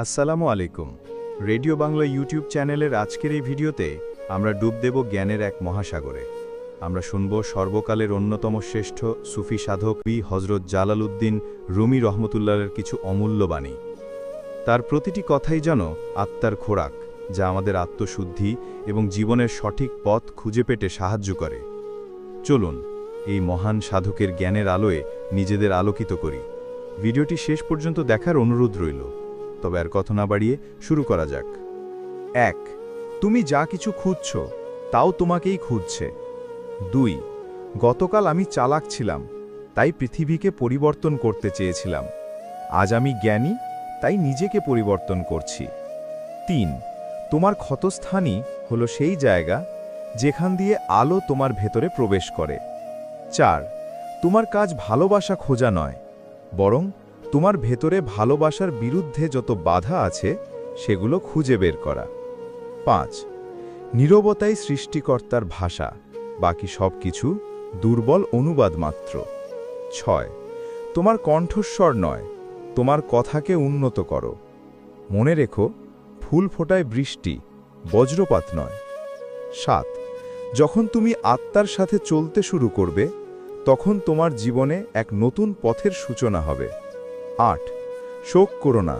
আসসালামু আলাইকুম। Radio Bangla YouTube চ্যানেলের আজকের এই ভিডিওতে আমরা ডুব দেব জ্ঞানের এক মহাসাগরে। আমরা শুনব সর্বকালের অন্যতম শ্রেষ্ঠ সুফি সাধক হযরত জালালউদ্দিন রুমি রহমতুল্লাহের কিছু অমূল্য বাণী। তার প্রতিটি কথাই যেন আত্মার খোরাক, যা আমাদের আত্মশুদ্ধি এবং জীবনের সঠিক পথ খুঁজে পেতে সাহায্য করে। চলুন এই মহান সাধকের জ্ঞানের আলোয় নিজেদের আলোকিত করি। ভিডিওটি শেষ পর্যন্ত দেখার অনুরোধ রইল। তবে আর কথা না বাড়িয়ে শুরু করা যাক। 1. তুমি যা কিছু খুঁজছ তাও তোমাকেই খুঁজছে। 2. গতকাল আমি চালাক ছিলাম, তাই পৃথিবীকে পরিবর্তন করতে চেয়েছিলাম। আজ আমি জ্ঞানী, তাই নিজেকে পরিবর্তন করছি। 3. তোমার ক্ষতস্থানই হলো সেই জায়গা যেখান দিয়ে আলো তোমার ভেতরে প্রবেশ করে। 4. তোমার কাজ ভালোবাসা খোঁজা নয়, বরং তোমার ভেতরে ভালোবাসার বিরুদ্ধে যত বাধা আছে সেগুলো খুঁজে বের করা। 5. নীরবতাই সৃষ্টিকর্তার ভাষা, বাকি সব কিছু দুর্বল অনুবাদ মাত্র। 6. তোমার কণ্ঠস্বর নয়, তোমার কথাকে উন্নত করো। মনে রেখো, ফুল ফোটায় বৃষ্টি, বজ্রপাত নয়। 7. যখন তুমি আত্মার সাথে চলতে শুরু করবে, তখন তোমার জীবনে এক নতুন পথের সূচনা হবে। 8. শোক করো না,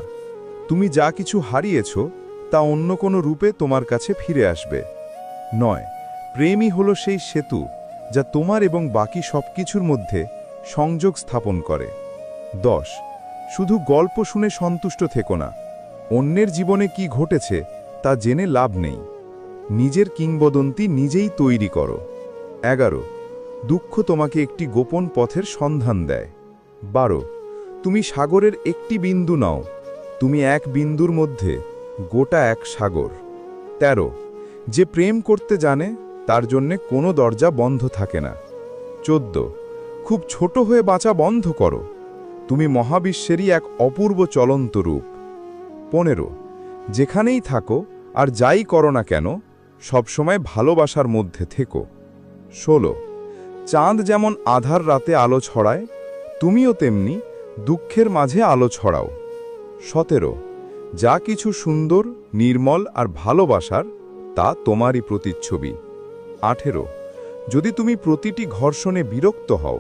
তুমি যা কিছু হারিয়েছ তা অন্য কোনো রূপে তোমার কাছে ফিরে আসবে। 9. প্রেমই হলো সেই সেতু যা তোমার এবং বাকি সব কিছুর মধ্যে সংযোগ স্থাপন করে। 10. শুধু গল্প শুনে সন্তুষ্ট থেকো না, অন্যের জীবনে কি ঘটেছে তা জেনে লাভ নেই। নিজের কিংবদন্তি নিজেই তৈরি করো। 11. দুঃখ তোমাকে একটি গোপন পথের সন্ধান দেয়। 12. তুমি সাগরের একটি বিন্দু নাও, তুমি এক বিন্দুর মধ্যে গোটা এক সাগর। 13. যে প্রেম করতে জানে তার জন্যে কোনো দরজা বন্ধ থাকে না। 14. খুব ছোট হয়ে বাঁচা বন্ধ করো, তুমি মহাবিশ্বেরই এক অপূর্ব চলন্ত রূপ। 15. যেখানেই থাকো আর যাই করো না কেন, সবসময় ভালোবাসার মধ্যে থেকো। 16. চাঁদ যেমন আধার রাতে আলো ছড়ায়, তুমিও তেমনি দুঃখের মাঝে আলো ছড়াও। 17. যা কিছু সুন্দর, নির্মল আর ভালোবাসার, তা তোমারই প্রতিচ্ছবি। 18. যদি তুমি প্রতিটি ঘর্ষণে বিরক্ত হও,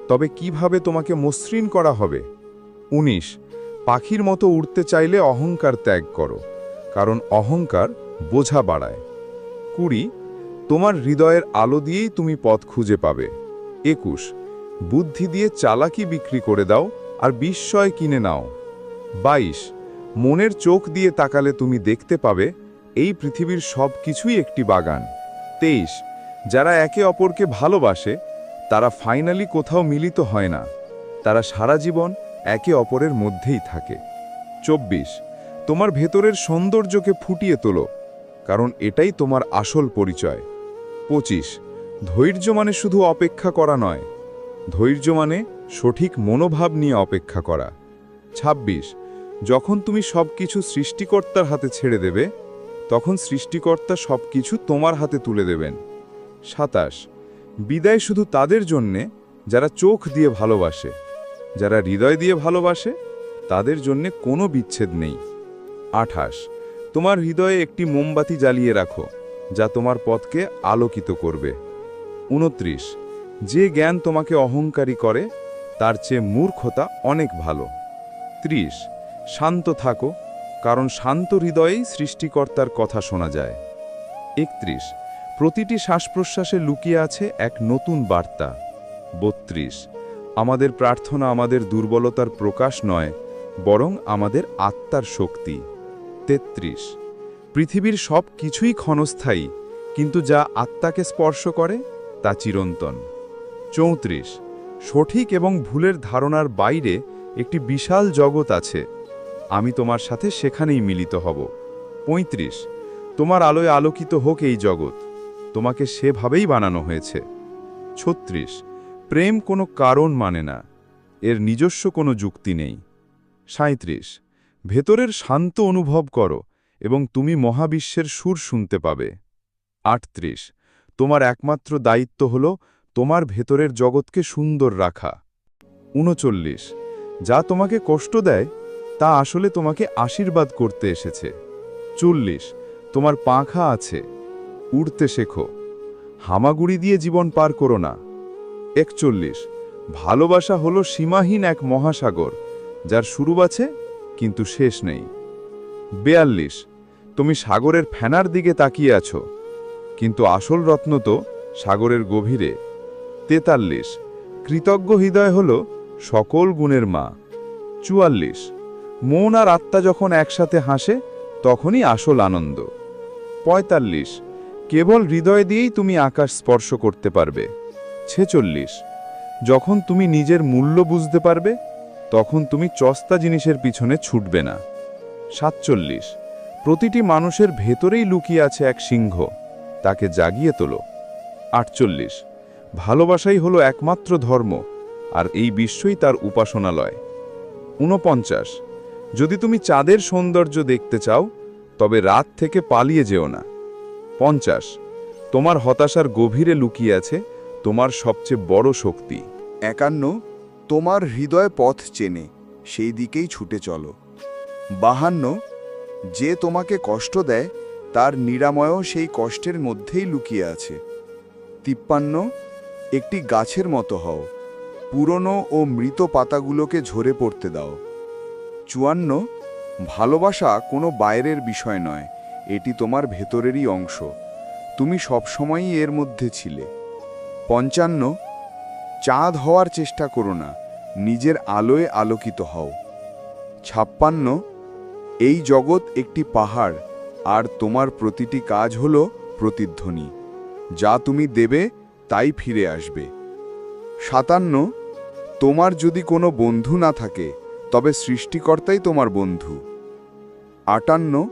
তবে কিভাবে তোমাকে মসৃণ করা হবে। 19. পাখির মতো উড়তে চাইলে অহংকার ত্যাগ করো, কারণ অহংকার বোঝা বাড়ায়। 20. তোমার হৃদয়ের আলো দিয়েই তুমি পথ খুঁজে পাবে। 21. বুদ্ধি দিয়ে চালাকি বিক্রি করে দাও আর বিস্ময় কিনে নাও। 22. মনের চোখ দিয়ে তাকালে তুমি দেখতে পাবে এই পৃথিবীর সব কিছুই একটি বাগান। 23. যারা একে অপরকে ভালোবাসে তারা ফাইনালি কোথাও মিলিত হয় না, তারা সারা জীবন একে অপরের মধ্যেই থাকে। 24. তোমার ভেতরের সৌন্দর্যকে ফুটিয়ে তোলো, কারণ এটাই তোমার আসল পরিচয়। 25. ধৈর্য মানে শুধু অপেক্ষা করা নয়, ধৈর্য মানে সঠিক মনোভাব নিয়ে অপেক্ষা করা। 26. যখন তুমি সবকিছু সৃষ্টিকর্তার হাতে ছেড়ে দেবে, তখন সৃষ্টিকর্তা সবকিছু তোমার হাতে তুলে দেবেন। 27. বিদায় শুধু তাদের জন্যে যারা চোখ দিয়ে ভালোবাসে, যারা হৃদয় দিয়ে ভালোবাসে তাদের জন্যে কোনো বিচ্ছেদ নেই। 28. তোমার হৃদয়ে একটি মোমবাতি জ্বালিয়ে রাখো, যা তোমার পথকে আলোকিত করবে। 29. যে জ্ঞান তোমাকে অহংকারী করে তার চেয়ে মূর্খতা অনেক ভালো। 30. শান্ত থাকো, কারণ শান্ত হৃদয়েই সৃষ্টিকর্তার কথা শোনা যায়। 31. প্রতিটি শ্বাস-প্রশ্বাসে লুকিয়ে আছে এক নতুন বার্তা। 32. আমাদের প্রার্থনা আমাদের দুর্বলতার প্রকাশ নয়, বরং আমাদের আত্মার শক্তি। 33. পৃথিবীর সব কিছুই ক্ষণস্থায়ী, কিন্তু যা আত্মাকে স্পর্শ করে তা চিরন্তন। 34. সঠিক এবং ভুলের ধারণার বাইরে একটি বিশাল জগৎ আছে, আমি তোমার সাথে সেখানেই মিলিত হব। 35. তোমার আলোয় আলোকিত হোক এই জগৎ, তোমাকে সেভাবেই বানানো হয়েছে। 36. প্রেম কোনো কারণ মানে না, এর নিজস্ব কোনো যুক্তি নেই। 37. ভেতরের শান্ত অনুভব করো এবং তুমি মহাবিশ্বের সুর শুনতে পাবে। 38. তোমার একমাত্র দায়িত্ব হল তোমার ভেতরের জগৎকে সুন্দর রাখা। 39. যা তোমাকে কষ্ট দেয় তা আসলে তোমাকে আশীর্বাদ করতে এসেছে। 40 তোমার পাখা আছে, উড়তে শেখো, হামাগুড়ি দিয়ে জীবন পার করো না। 41 ভালোবাসা হলো সীমাহীন এক মহাসাগর, যার শুরু আছে কিন্তু শেষ নেই। 42 তুমি সাগরের ফেনার দিকে তাকিয়ে আছো, কিন্তু আসল রত্ন তো সাগরের গভীরে। 43 কৃতজ্ঞ হৃদয় হল সকল গুণের মা। 44 মন আর আত্মা যখন একসাথে হাসে তখনই আসল আনন্দ। 45 কেবল হৃদয় দিয়েই তুমি আকাশ স্পর্শ করতে পারবে। 46 যখন তুমি নিজের মূল্য বুঝতে পারবে তখন তুমি চস্তা জিনিসের পিছনে ছুটবে না। 47 প্রতিটি মানুষের ভেতরেই লুকিয়ে আছে এক সিংহ, তাকে জাগিয়ে তোলো। 48 ভালোবাসাই হলো একমাত্র ধর্ম, আর এই বিশ্বই তার উপাসনালয়। 49 যদি তুমি চাঁদের সৌন্দর্য দেখতে চাও তবে রাত থেকে পালিয়ে যেও না। 50 তোমার হতাশার গভীরে লুকিয়ে আছে তোমার সবচেয়ে বড় শক্তি। 51 তোমার হৃদয় পথ চেনে, সেই দিকেই ছুটে চলো। 52 যে তোমাকে কষ্ট দেয় তার নিরাময়ও সেই কষ্টের মধ্যেই লুকিয়ে আছে। 53 একটি গাছের মতো হও, পুরনো ও মৃত পাতাগুলোকে ঝরে পড়তে দাও। 54 ভালোবাসা কোনো বাইরের বিষয় নয়, এটি তোমার ভেতরেরই অংশ, তুমি সবসময়ই এর মধ্যে ছিলে। 55 চাঁদ হওয়ার চেষ্টা করো না, নিজের আলোয় আলোকিত হও। 56 এই জগৎ একটি পাহাড়, আর তোমার প্রতিটি কাজ হলো প্রতিধ্বনি, যা তুমি দেবে তাই ফিরে আসবে। 57 তোমার যদি কোনো বন্ধু না থাকে তবে সৃষ্টিকর্তাই তোমার বন্ধু। 58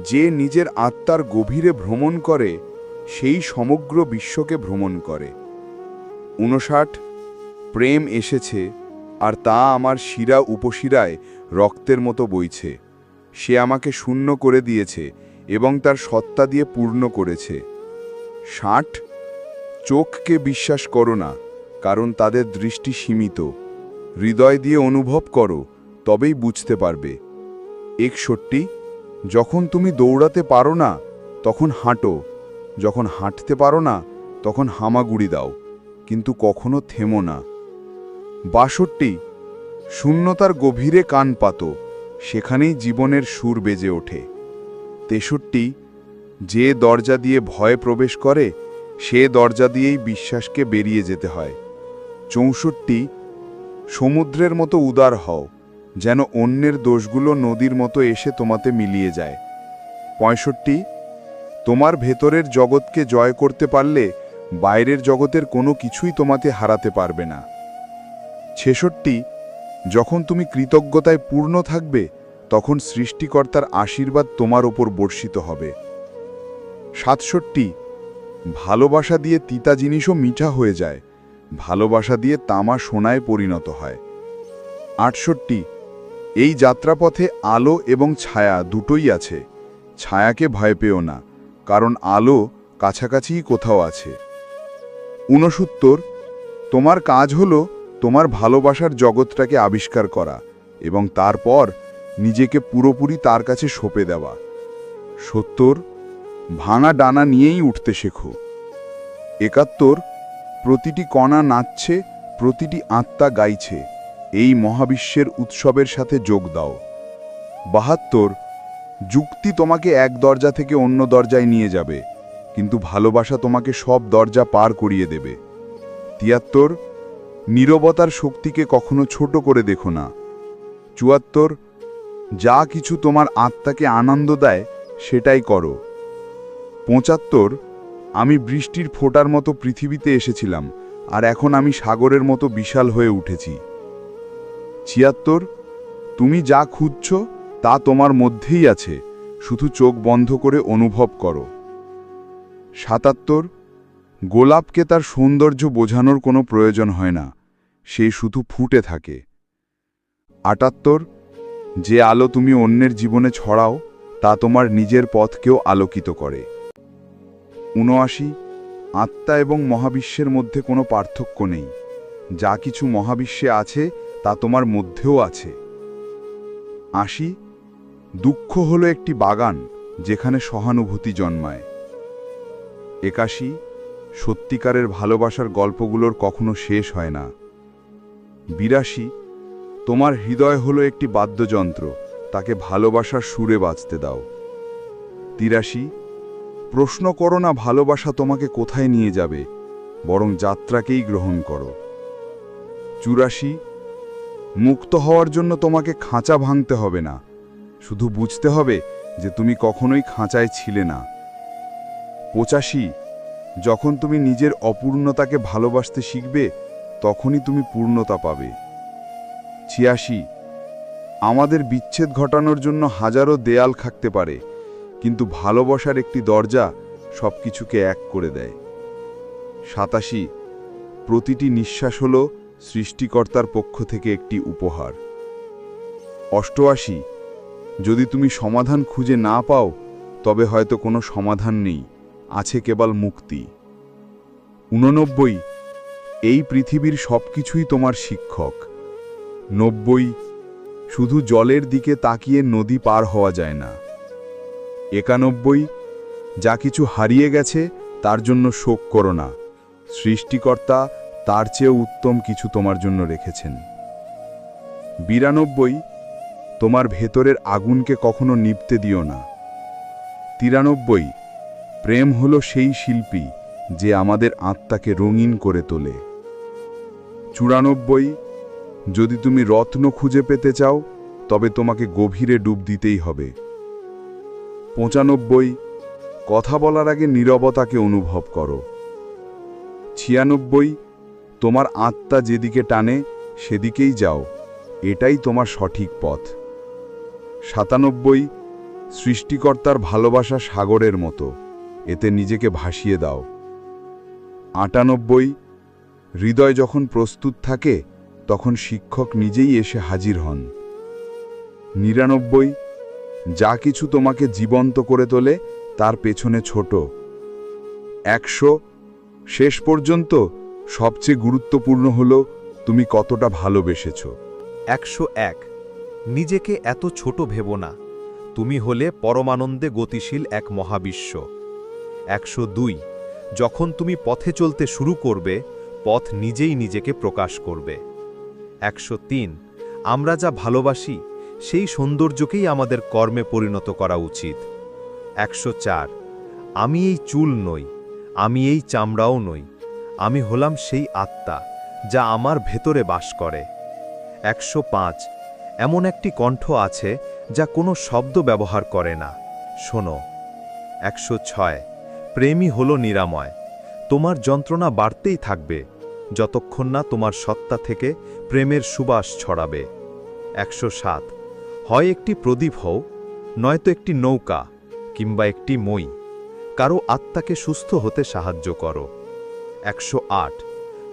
যে নিজের আত্মার গভীরে ভ্রমণ করে সেই সমগ্র বিশ্বকে ভ্রমণ করে। 59 প্রেম এসেছে, আর তা আমার শিরা উপশিরায় রক্তের মতো বইছে, সে আমাকে শূন্য করে দিয়েছে এবং তার সত্তা দিয়ে পূর্ণ করেছে। 60 চোখকে বিশ্বাস করো না, কারণ তাদের দৃষ্টি সীমিত, হৃদয় দিয়ে অনুভব করো তবেই বুঝতে পারবে। 61 যখন তুমি দৌড়াতে পারো না তখন হাঁটো, যখন হাঁটতে পারো না তখন হামাগুড়ি দাও, কিন্তু কখনো থেমো না। 62 শূন্যতার গভীরে কান পাতো, সেখানেই জীবনের সুর বেজে ওঠে। 63 যে দরজা দিয়ে ভয় প্রবেশ করে সে দরজা দিয়েই বিশ্বাসকে বেরিয়ে যেতে হয়। 64 সমুদ্রের মতো উদার হও, যেন অন্যের দোষগুলো নদীর মতো এসে তোমাতে মিলিয়ে যায়। 65 তোমার ভেতরের জগৎকে জয় করতে পারলে বাইরের জগতের কোনো কিছুই তোমাতে হারাতে পারবে না। 66 যখন তুমি কৃতজ্ঞতায় পূর্ণ থাকবে তখন সৃষ্টিকর্তার আশীর্বাদ তোমার ওপর বর্ষিত হবে। 67 ভালোবাসা দিয়ে তিতা জিনিসও মিঠা হয়ে যায়, ভালোবাসা দিয়ে তামা সোনায় পরিণত হয়। 68 এই যাত্রাপথে আলো এবং ছায়া দুটোই আছে, ছায়াকে ভয় পেও না, কারণ আলো কাছাকাছিই কোথাও আছে। 69 তোমার কাজ হলো তোমার ভালোবাসার জগৎটাকে আবিষ্কার করা এবং তারপর নিজেকে পুরোপুরি তার কাছে সঁপে দেওয়া। 70 ভাঙা ডানা নিয়েই উঠতে শেখো। 71 প্রতিটি কণা নাচছে, প্রতিটি আত্মা গাইছে, এই মহাবিশ্বের উৎসবের সাথে যোগ দাও। 72 যুক্তি তোমাকে এক দরজা থেকে অন্য দরজায় নিয়ে যাবে, কিন্তু ভালোবাসা তোমাকে সব দরজা পার করিয়ে দেবে। 73 নীরবতার শক্তিকে কখনো ছোট করে দেখো না। 74 যা কিছু তোমার আত্মাকে আনন্দ দেয় সেটাই করো। 75 আমি বৃষ্টির ফোঁটার মতো পৃথিবীতে এসেছিলাম, আর এখন আমি সাগরের মতো বিশাল হয়ে উঠেছি। 76 তুমি যা খুঁজছ তা তোমার মধ্যেই আছে, শুধু চোখ বন্ধ করে অনুভব করো। 77 গোলাপকে তার সৌন্দর্য বোঝানোর কোনো প্রয়োজন হয় না, সে শুধু ফুটে থাকে। 78 যে আলো তুমি অন্যের জীবনে ছড়াও তা তোমার নিজের পথকেও আলোকিত করে। 79 আত্মা এবং মহাবিশ্বের মধ্যে কোনো পার্থক্য নেই, যা কিছু মহাবিশ্বে আছে তা তোমার মধ্যেও আছে। 80 দুঃখ হলো একটি বাগান যেখানে সহানুভূতি জন্মায়। 81 সত্যিকারের ভালোবাসার গল্পগুলোর কখনো শেষ হয় না। 82 তোমার হৃদয় হলো একটি বাদ্যযন্ত্র, তাকে ভালোবাসার সুরে বাজতে দাও। 83 প্রশ্ন করো না ভালোবাসা তোমাকে কোথায় নিয়ে যাবে, বরং যাত্রাকেই গ্রহণ করো। 84 মুক্ত হওয়ার জন্য তোমাকে খাঁচা ভাঙতে হবে না, শুধু বুঝতে হবে যে তুমি কখনোই খাঁচায় ছিলে না। 85 যখন তুমি নিজের অপূর্ণতাকে ভালোবাসতে শিখবে তখনই তুমি পূর্ণতা পাবে। 86 আমাদের বিচ্ছেদ ঘটানোর জন্য হাজারো দেয়াল থাকতে পারে, কিন্তু ভালোবাসার একটি দরজা সবকিছুকে এক করে দেয়। 87 প্রতিটি নিঃশ্বাস হলো সৃষ্টিকর্তার পক্ষ থেকে একটি উপহার। 88 যদি তুমি সমাধান খুঁজে না পাও তবে হয়তো কোনো সমাধান নেই, আছে কেবল মুক্তি। 89 এই পৃথিবীর সবকিছুই তোমার শিক্ষক। 90 শুধু জলের দিকে তাকিয়ে নদী পার হওয়া যায় না। 91 যা কিছু হারিয়ে গেছে তার জন্য শোক করো না, সৃষ্টিকর্তা তার চেয়ে উত্তম কিছু তোমার জন্য রেখেছেন। 92 তোমার ভেতরের আগুনকে কখনো নিভতে দিও না। 93 প্রেম হলো সেই শিল্পী যে আমাদের আত্মাকে রঙিন করে তোলে। 94 যদি তুমি রত্ন খুঁজে পেতে চাও তবে তোমাকে গভীরে ডুব দিতেই হবে। 95 কথা বলার আগে নীরবতাকে অনুভব করো। 96 তোমার আত্মা যেদিকে টানে সেদিকেই যাও, এটাই তোমার সঠিক পথ। 97 সৃষ্টিকর্তার ভালোবাসা সাগরের মতো, এতে নিজেকে ভাসিয়ে দাও। 98 হৃদয় যখন প্রস্তুত থাকে তখন শিক্ষক নিজেই এসে হাজির হন। 99 যা কিছু তোমাকে জীবন্ত করে তোলে তার পেছনে ছোট। 100 শেষ পর্যন্ত সবচেয়ে গুরুত্বপূর্ণ হলো তুমি কতটা ভালোবেসেছ। 101 নিজেকে এত ছোট ভেবো না, তুমি হলে পরমানন্দে গতিশীল এক মহাবিশ্ব। 102 যখন তুমি পথে চলতে শুরু করবে পথ নিজেই নিজেকে প্রকাশ করবে। 103 আমরা যা ভালোবাসি সেই সৌন্দর্যকেই আমাদের কর্মে পরিণত করা উচিত। 104 আমি এই চুল নই, আমি এই চামড়াও নই, আমি হলাম সেই আত্মা যা আমার ভেতরে বাস করে। 105 এমন একটি কণ্ঠ আছে যা কোনো শব্দ ব্যবহার করে না, শোনো। 106 প্রেমই হলো নিরাময়, তোমার যন্ত্রণা বাড়তেই থাকবে যতক্ষণ না তোমার সত্তা থেকে প্রেমের সুবাস ছড়াবে। 107 হয় একটি প্রদীপ হও, নয়তো একটি নৌকা কিংবা একটি মই, কারো আত্মাকে সুস্থ হতে সাহায্য করো। 108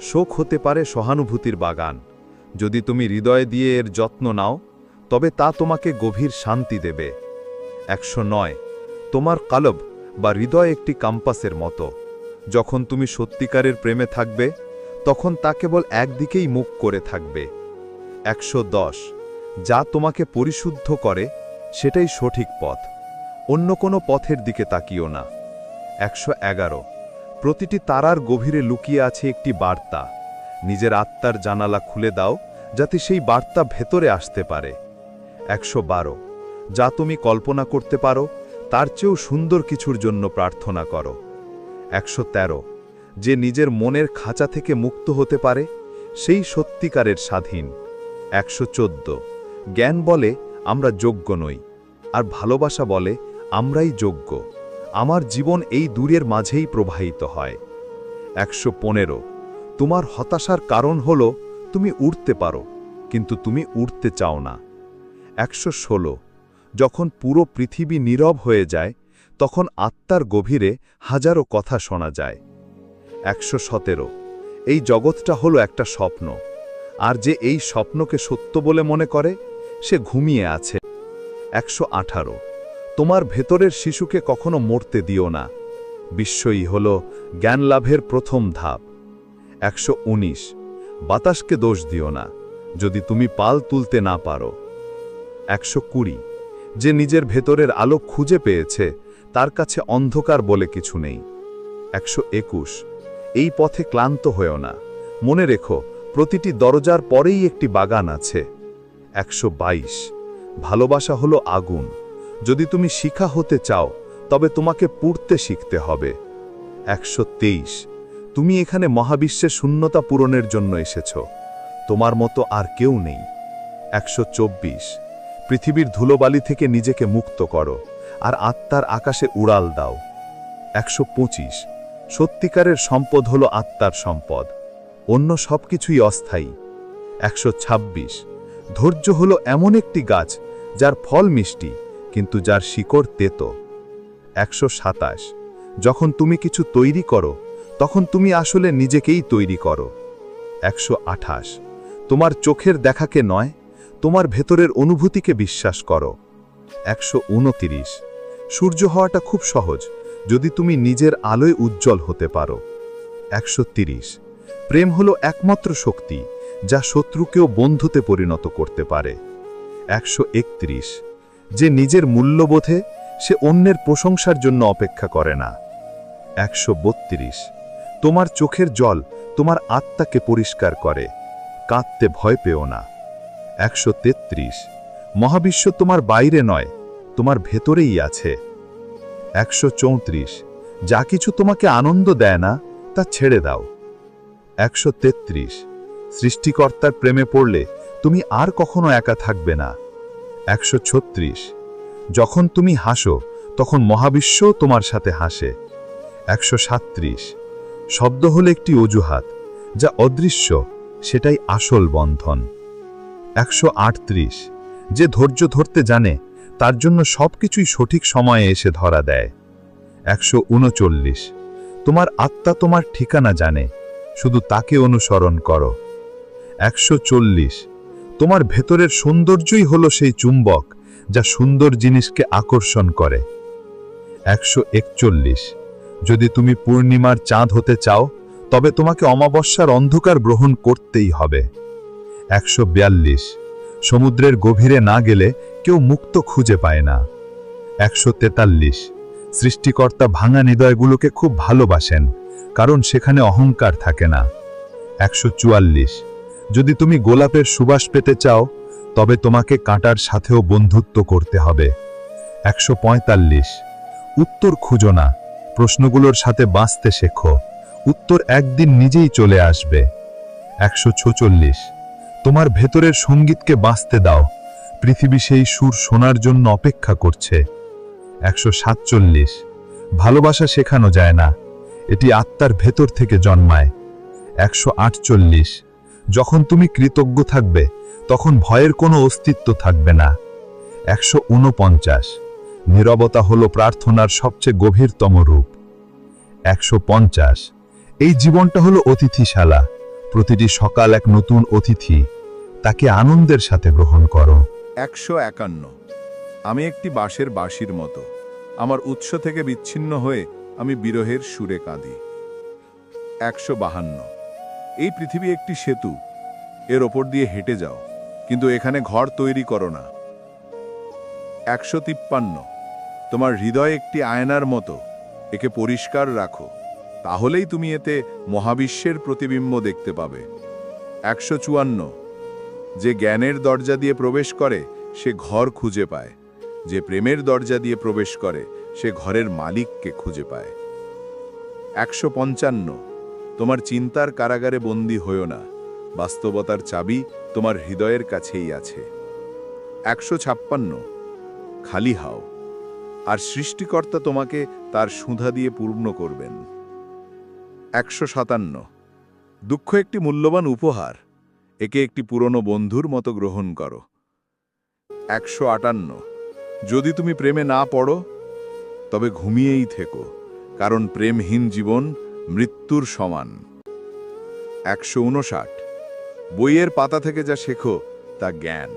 শোক হতে পারে সহানুভূতির বাগান, যদি তুমি হৃদয় দিয়ে এর যত্ন নাও তবে তা তোমাকে গভীর শান্তি দেবে। 109 তোমার কলব বা হৃদয় একটি কম্পাসের মতো, যখন তুমি সত্যিকারের প্রেমে থাকবে তখন তা কেবল একদিকেই মুখ করে থাকবে। 110 যা তোমাকে পরিশুদ্ধ করে সেটাই সঠিক পথ, অন্য কোনো পথের দিকে তাকিও না। 111 প্রতিটি তারার গভীরে লুকিয়ে আছে একটি বার্তা, নিজের আত্মার জানালা খুলে দাও যাতে সেই বার্তা ভেতরে আসতে পারে। 112 যা তুমি কল্পনা করতে পারো তার চেয়েও সুন্দর কিছুর জন্য প্রার্থনা করো। 113 যে নিজের মনের খাঁচা থেকে মুক্ত হতে পারে সেই সত্যিকারের স্বাধীন। 114 জ্ঞান বলে আমরা যোগ্য নই, আর ভালোবাসা বলে আমরাই যোগ্য, আমার জীবন এই দূরের মাঝেই প্রবাহিত হয়। 115 তোমার হতাশার কারণ হলো তুমি উড়তে পারো কিন্তু তুমি উড়তে চাও না। 116 যখন পুরো পৃথিবী নীরব হয়ে যায় তখন আত্মার গভীরে হাজারো কথা শোনা যায়। 117 এই জগৎটা হলো একটা স্বপ্ন, আর যে এই স্বপ্নকে সত্য বলে মনে করে সে ঘুমিয়ে আছে। 118 তোমার ভেতরের শিশুকে কখনো মরতে দিও না, বিস্ময়ী হল জ্ঞান লাভের প্রথম ধাপ। 119 বাতাসকে দোষ দিও না যদি তুমি পাল তুলতে না পারো। 120 যে নিজের ভেতরের আলো খুঁজে পেয়েছে তার কাছে অন্ধকার বলে কিছু নেই। 121 এই পথে ক্লান্ত হয়েও না, মনে রেখো প্রতিটি দরজার পরেই একটি বাগান আছে। 122 ভালোবাসা হলো আগুন, যদি তুমি শিখা হতে চাও তবে তোমাকে পুড়তে শিখতে হবে। 123 তুমি এখানে মহাবিশ্বের শূন্যতা পূরণের জন্য এসেছো, তোমার মতো আর কেউ নেই। 124 পৃথিবীর ধুলোবালি থেকে নিজেকে মুক্ত করো আর আত্মার আকাশে উড়াল দাও। 125 সত্যিকারের সম্পদ হলো আত্মার সম্পদ, অন্য সবকিছুই অস্থায়ী। 126 ধৈর্য হলো এমন একটি গাছ যার ফল মিষ্টি কিন্তু যার শিকড় তেতো। 127 যখন তুমি কিছু তৈরি করো তখন তুমি আসলে নিজেকেই তৈরি করো। 128 তোমার চোখের দেখাকে নয়, তোমার ভেতরের অনুভূতিকে বিশ্বাস করো। 129 সূর্য হওয়াটা খুব সহজ যদি তুমি নিজের আলোয় উজ্জ্বল হতে পারো। 130 প্রেম হলো একমাত্র শক্তি যা শত্রুকেও বন্ধুতে পরিণত করতে পারে। 131 যে নিজের মূল্যবোধে সে অন্যের প্রশংসার জন্য অপেক্ষা করে না। 132 তোমার চোখের জল তোমার আত্মাকে পরিষ্কার করে, কাঁদতে ভয় পেও না। 133 মহাবিশ্ব তোমার বাইরে নয়, তোমার ভেতরেই আছে। 134 যা কিছু তোমাকে আনন্দ দেয় না তা ছেড়ে দাও। 133 সৃষ্টিকর্তার প্রেমে পড়লে তুমি আর কখনো একা থাকবে না। 136 যখন তুমি হাসো তখন মহাবিশ্ব তোমার সাথে হাসে। 137 শব্দ হলো একটি অজুহাত, যা অদৃশ্য সেটাই আসল বন্ধন। 138 যে ধৈর্য ধরতে জানে তার জন্য সবকিছুই সঠিক সময়ে এসে ধরা দেয়। 139 তোমার আত্মা তোমার ঠিকানা জানে, শুধু তাকে অনুসরণ করো। 140 তোমার ভেতরের সৌন্দর্যই হলো সেই চুম্বক যা সুন্দর জিনিসকে আকর্ষণ করে। 141 যদি তুমি পূর্ণিমার চাঁদ হতে চাও তবে তোমাকে অমাবস্যার অন্ধকার গ্রহণ করতেই হবে। 142 সমুদ্রের গভীরে না গেলে কেউ মুক্ত খুঁজে পায় না। 143 সৃষ্টিকর্তা ভাঙা হৃদয়গুলোকে খুব ভালোবাসেন, কারণ সেখানে অহংকার থাকে না। 144 যদি তুমি গোলাপের সুবাস পেতে চাও তবে তোমাকে কাঁটার সাথেও বন্ধুত্ব করতে হবে। 145 উত্তর খুঁজো না, প্রশ্নগুলোর সাথে বাঁচতে শেখো, উত্তর একদিন নিজেই চলে আসবে। 146 তোমার ভেতরের সঙ্গীতকে বাঁচতে দাও, পৃথিবী সেই সুর শোনার জন্য অপেক্ষা করছে। 147 ভালোবাসা শেখানো যায় না, এটি আত্মার ভেতর থেকে জন্মায়। 148 যখন তুমি কৃতজ্ঞ থাকবে তখন ভয়ের কোনো অস্তিত্ব থাকবে না। 149 নীরবতা হলো প্রার্থনার সবচেয়ে গভীরতম রূপ। 150 এই জীবনটা হলো অতিথিশালা, প্রতিটি সকাল এক নতুন অতিথি, তাকে আনন্দের সাথে গ্রহণ করো। 151 আমি একটি বাঁশের বাঁশির মতো, আমার উৎস থেকে বিচ্ছিন্ন হয়ে আমি বিরহের সুরে কাঁদি। 152 এই পৃথিবী একটি সেতু, এর ওপর দিয়ে হেঁটে যাও, কিন্তু এখানে ঘর তৈরি করো না। 153 তোমার হৃদয় একটি আয়নার মতো, একে পরিষ্কার রাখো, তাহলেই তুমি এতে মহাবিশ্বের প্রতিবিম্ব দেখতে পাবে। 154 যে জ্ঞানের দরজা দিয়ে প্রবেশ করে সে ঘর খুঁজে পায়, যে প্রেমের দরজা দিয়ে প্রবেশ করে সে ঘরের মালিককে খুঁজে পায়। 155 তোমার চিন্তার কারাগারে বন্দী হয়ো না, বাস্তবতার চাবি তোমার হৃদয়ের কাছেই আছে। 156 খালি হও, আর সৃষ্টিকর্তা তোমাকে তার সুধা দিয়ে পূর্ণ করবেন। 157 দুঃখ একটি মূল্যবান উপহার, একে একটি পুরনো বন্ধুর মতো গ্রহণ করো। 158 যদি তুমি প্রেমে না পড়ো তবে ঘুমিয়েই থেকো, কারণ প্রেমহীন জীবন মৃত্যুর সমান। 159 বইয়ের পাতা থেকে যা শেখো তা জ্ঞান,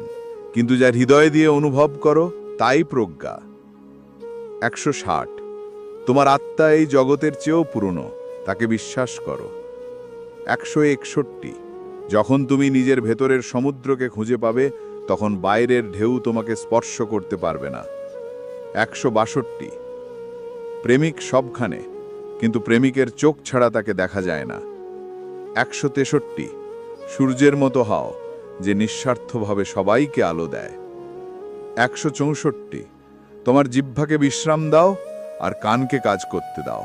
কিন্তু যা হৃদয় দিয়ে অনুভব করো তাই প্রজ্ঞা। 160 তোমার আত্মা এই জগতের চেয়েও পুরনো, তাকে বিশ্বাস করো। 161 যখন তুমি নিজের ভেতরের সমুদ্রকে খুঁজে পাবে তখন বাইরের ঢেউ তোমাকে স্পর্শ করতে পারবে না। 162 প্রেমিক সবখানে, কিন্তু প্রেমিকের চোখ ছাড়া তাকে দেখা যায় না। 163 সূর্যের মতো হও, যে নিঃস্বার্থভাবে সবাইকে আলো দেয়। 164 তোমার জিহ্বাকে বিশ্রাম দাও আর কানকে কাজ করতে দাও।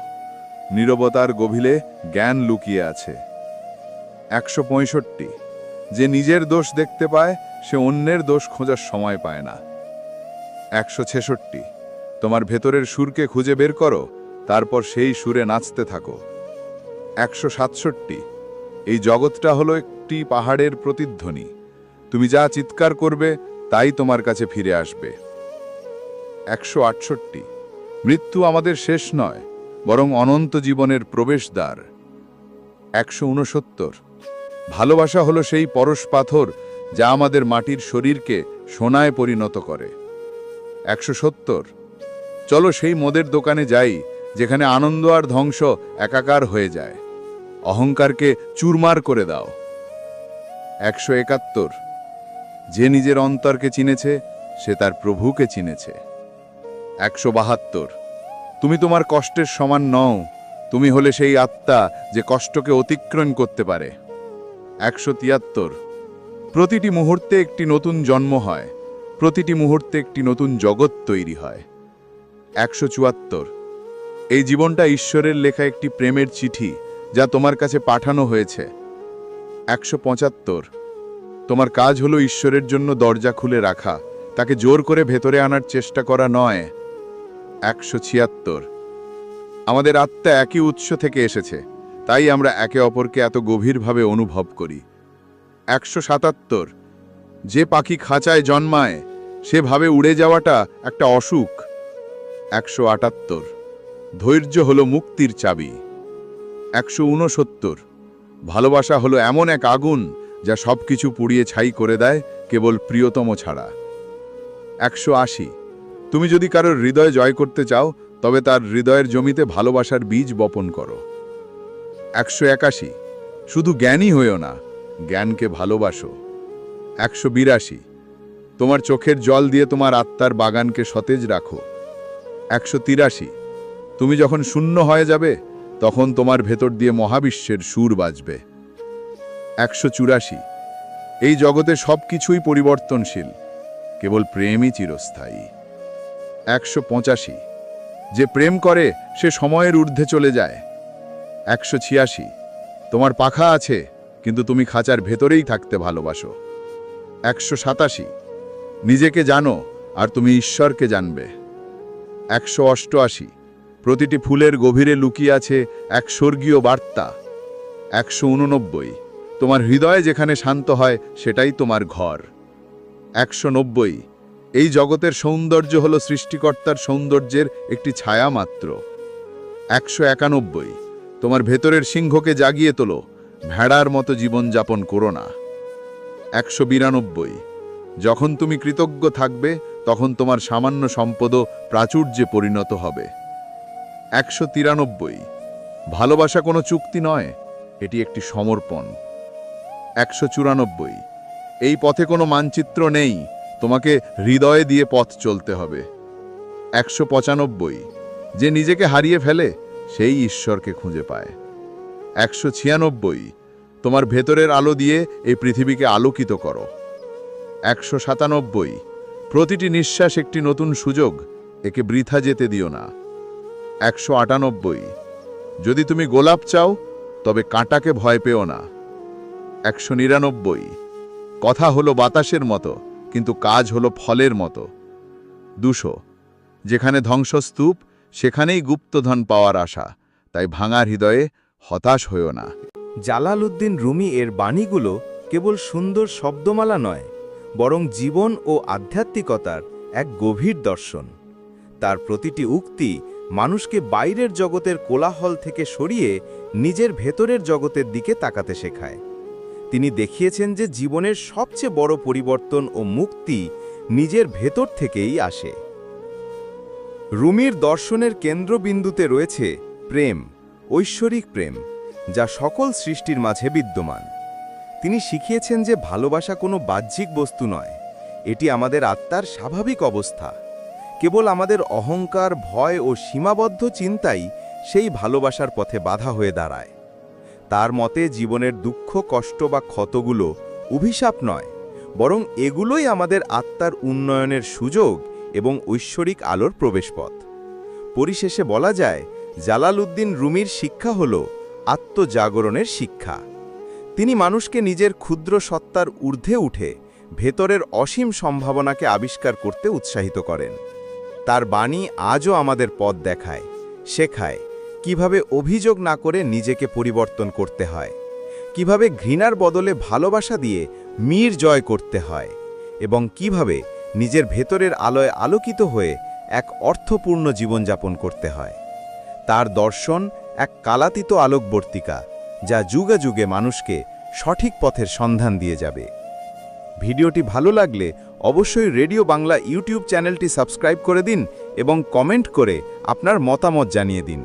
নীরবতার গভীরে জ্ঞান লুকিয়ে আছে। 165 যে নিজের দোষ দেখতে পায় সে অন্যের দোষ খোঁজার সময় পায় না। 166 তোমার ভেতরের সুরকে খুঁজে বের করো, তারপর সেই সুরে নাচতে থাকো। 167 এই জগৎটা হলো একটি পাহাড়ের প্রতিধ্বনি, তুমি যা চিৎকার করবে তাই তোমার কাছে ফিরে আসবে। 168 মৃত্যু আমাদের শেষ নয়, বরং অনন্ত জীবনের প্রবেশদ্বার। 169 ভালোবাসা হলো সেই পরশ পাথর যা আমাদের মাটির শরীরকে সোনায় পরিণত করে। 170 চলো সেই মদের দোকানে যাই যেখানে আনন্দ আর ধ্বংস একাকার হয়ে যায়। অহংকারকে চুরমার করে দাও। 171 যে নিজের অন্তরকে চিনেছে সে তার প্রভুকে চিনেছে। 172 তুমি তোমার কষ্টের সমান নও, তুমি হলে সেই আত্মা যে কষ্টকে অতিক্রম করতে পারে। 173 প্রতিটি মুহূর্তে একটি নতুন জন্ম হয়, প্রতিটি মুহূর্তে একটি নতুন জগৎ তৈরি হয়। 174 এই জীবনটা ঈশ্বরের লেখা একটি প্রেমের চিঠি যা তোমার কাছে পাঠানো হয়েছে। 175 তোমার কাজ হলো ঈশ্বরের জন্য দরজা খুলে রাখা, তাকে জোর করে ভেতরে আনার চেষ্টা করা নয়। 176 আমাদের আত্মা একই উৎস থেকে এসেছে, তাই আমরা একে অপরকে এত গভীরভাবে অনুভব করি। 177 যে পাখি খাঁচায় জন্মায় সে ভাবে উড়ে যাওয়াটা একটা অসুখ। 178 ধৈর্য হলো মুক্তির চাবি। 169 ভালোবাসা হলো এমন এক আগুন যা সবকিছু পুড়িয়ে ছাই করে দেয় কেবল প্রিয়তম ছাড়া। 180 তুমি যদি কারোর হৃদয় জয় করতে চাও তবে তার হৃদয়ের জমিতে ভালোবাসার বীজ বপন করো। 181 শুধু জ্ঞানী হইও না, জ্ঞানকে ভালোবাসো। 182 তোমার চোখের জল দিয়ে তোমার আত্মার বাগানকে সতেজ রাখো। 183 তুমি যখন শূন্য হয়ে যাবে তখন তোমার ভেতর দিয়ে মহাবিশ্বের সুর বাজবে। 184 এই জগতে সব কিছুই পরিবর্তনশীল, কেবল প্রেমই চিরস্থায়ী। 185 যে প্রেম করে সে সময়ের ঊর্ধ্বে চলে যায়। 186 তোমার পাখা আছে, কিন্তু তুমি খাঁচার ভেতরেই থাকতে ভালোবাসো। 187 নিজেকে জানো আর তুমি ঈশ্বরকে জানবে। 188 প্রতিটি ফুলের গভীরে লুকিয়ে আছে এক স্বর্গীয় বার্তা। 189 তোমার হৃদয় যেখানে শান্ত হয় সেটাই তোমার ঘর। 190 এই জগতের সৌন্দর্য হলো সৃষ্টিকর্তার সৌন্দর্যের একটি ছায়া মাত্র। 191 তোমার ভেতরের সিংহকে জাগিয়ে তোলো, ভেড়ার মতো জীবনযাপন করো না। 192 যখন তুমি কৃতজ্ঞ থাকবে তখন তোমার সামান্য সম্পদও প্রাচুর্যে পরিণত হবে। 193 ভালোবাসা কোনো চুক্তি নয়, এটি একটি সমর্পণ। 194 এই পথে কোনো মানচিত্র নেই, তোমাকে হৃদয়ে দিয়ে পথ চলতে হবে। 195 যে নিজেকে হারিয়ে ফেলে সেই ঈশ্বরকে খুঁজে পায়। 196 তোমার ভেতরের আলো দিয়ে এই পৃথিবীকে আলোকিত করো। 197 প্রতিটি নিঃশ্বাস একটি নতুন সুযোগ, একে বৃথা যেতে দিও না। 198 যদি তুমি গোলাপ চাও তবে কাঁটাকে ভয় পেও না। 199 কথা হলো বাতাসের মতো, কিন্তু কাজ হলো ফলের মতো। 200 যেখানে ধ্বংসস্তূপ সেখানেই গুপ্তধন পাওয়ার আশা, তাই ভাঙা হৃদয়ে হতাশ হইও না। জালালউদ্দিন রুমি এর বাণীগুলো কেবল সুন্দর শব্দমালা নয়, বরং জীবন ও আধ্যাত্মিকতার এক গভীর দর্শন। তার প্রতিটি উক্তি মানুষকে বাইরের জগতের কোলাহল থেকে সরিয়ে নিজের ভেতরের জগতের দিকে তাকাতে শেখায়। তিনি দেখিয়েছেন যে জীবনের সবচেয়ে বড় পরিবর্তন ও মুক্তি নিজের ভেতর থেকেই আসে। রুমির দর্শনের কেন্দ্রবিন্দুতে রয়েছে প্রেম, ঐশ্বরিক প্রেম, যা সকল সৃষ্টির মাঝে বিদ্যমান। তিনি শিখিয়েছেন যে ভালোবাসা কোনো বাহ্যিক বস্তু নয়, এটি আমাদের আত্মার স্বাভাবিক অবস্থা। কেবল আমাদের অহংকার, ভয় ও সীমাবদ্ধ চিন্তাই সেই ভালোবাসার পথে বাধা হয়ে দাঁড়ায়। তার মতে জীবনের দুঃখ, কষ্ট বা ক্ষতগুলো অভিশাপ নয়, বরং এগুলোই আমাদের আত্মার উন্নয়নের সুযোগ এবং ঐশ্বরিক আলোর প্রবেশপথ। পরিশেষে বলা যায়, জালালউদ্দিন রুমির শিক্ষা হল আত্মজাগরণের শিক্ষা। তিনি মানুষকে নিজের ক্ষুদ্র সত্তার ঊর্ধ্বে উঠে ভেতরের অসীম সম্ভাবনাকে আবিষ্কার করতে উৎসাহিত করেন। তার বাণী আজও আমাদের পথ দেখায়, শেখায় কিভাবে অভিযোগ না করে নিজেকে পরিবর্তন করতে হয়, কিভাবে ঘৃণার বদলে ভালোবাসা দিয়ে মীর জয় করতে হয়, এবং কিভাবে নিজের ভেতরের আলোয় আলোকিত হয়ে এক অর্থপূর্ণ জীবনযাপন করতে হয়। তার দর্শন এক কালাতীত আলোকবর্তিকা, যা যুগে যুগে মানুষকে সঠিক পথের সন্ধান দিয়ে যাবে। ভিডিওটি ভালো লাগলে অবশ্যই রেডিও বাংলা ইউটিউব চ্যানেলটি সাবস্ক্রাইব করে দিন এবং কমেন্ট করে আপনার মতামত জানিয়ে দিন।